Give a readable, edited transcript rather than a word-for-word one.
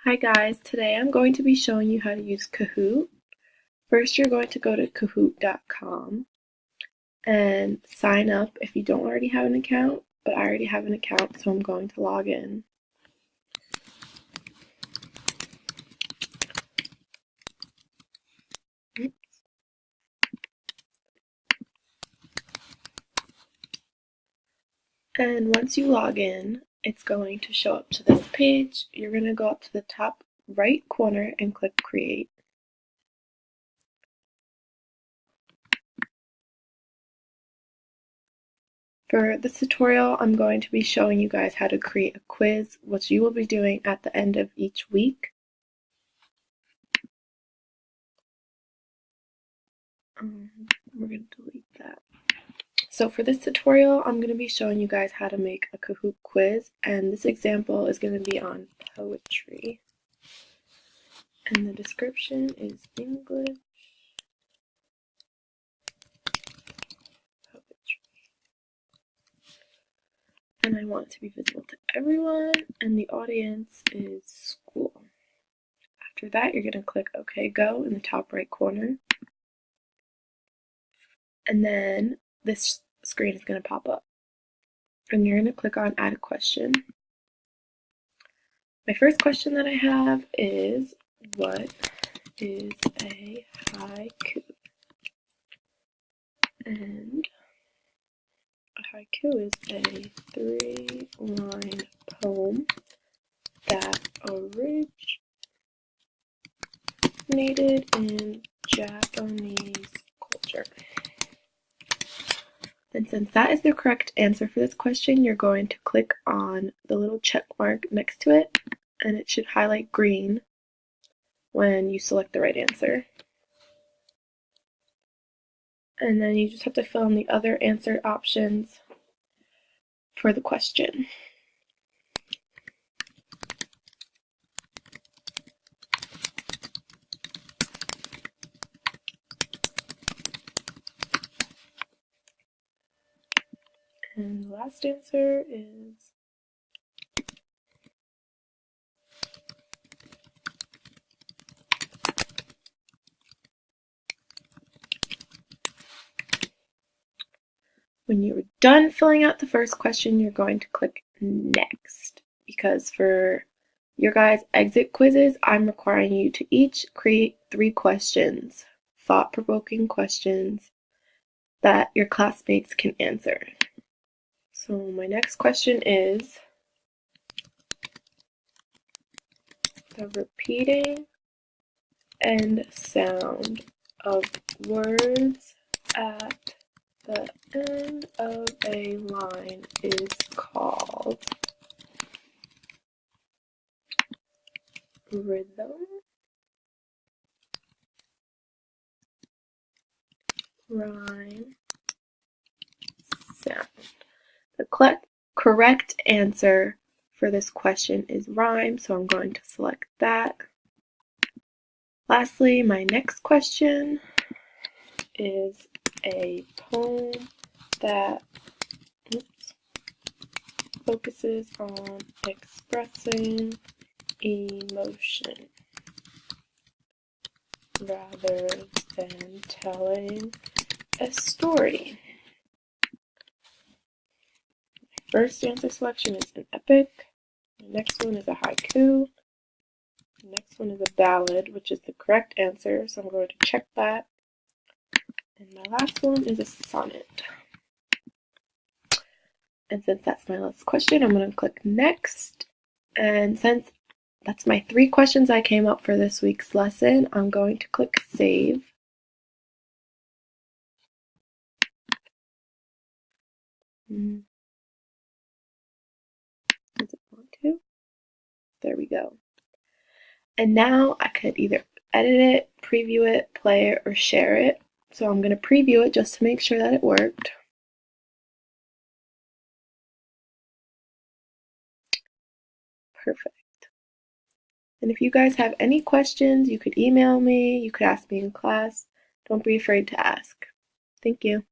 Hi guys, today I'm going to be showing you how to use Kahoot. First, you're going to go to kahoot.com and sign up if you don't already have an account, but I already have an account, so I'm going to log in. And once you log in, it's going to show up to this page. You're going to go up to the top right corner and click Create. For this tutorial, I'm going to be showing you guys how to create a quiz, which you will be doing at the end of each week. We're going to delete that. So for this tutorial, I'm going to be showing you guys how to make a Kahoot quiz, and this example is going to be on poetry. And the description is English poetry. And I want it to be visible to everyone, and the audience is school. After that, you're going to click OK Go in the top right corner. And then this screen is going to pop up. And you're going to click on Add a Question. My first question that I have is, what is a haiku? And a haiku is a 3-line poem that originated in Japanese culture. And since that is the correct answer for this question, you're going to click on the little check mark next to it, and it should highlight green when you select the right answer. And then you just have to fill in the other answer options for the question. And the last answer is when you're done filling out the first question, you're going to click Next, because for your guys' exit quizzes, I'm requiring you to each create 3 questions, thought-provoking questions that your classmates can answer. So my next question is, the repeating end sound of words at the end of a line is called rhythm, rhyme, sound. The correct answer for this question is rhyme, so I'm going to select that. Lastly, my next question is a poem that focuses on expressing emotion rather than telling a story. My first answer selection is an epic. The next one is a haiku. The next one is a ballad, which is the correct answer, so I'm going to check that. And my last one is a sonnet. And since that's my last question, I'm going to click Next. And since that's my 3 questions I came up for this week's lesson, I'm going to click Save. Does it want to? There we go. And now I could either edit it, preview it, play it, or share it. So I'm going to preview it just to make sure that it worked. Perfect. And if you guys have any questions, you could email me, you could ask me in class. Don't be afraid to ask. Thank you.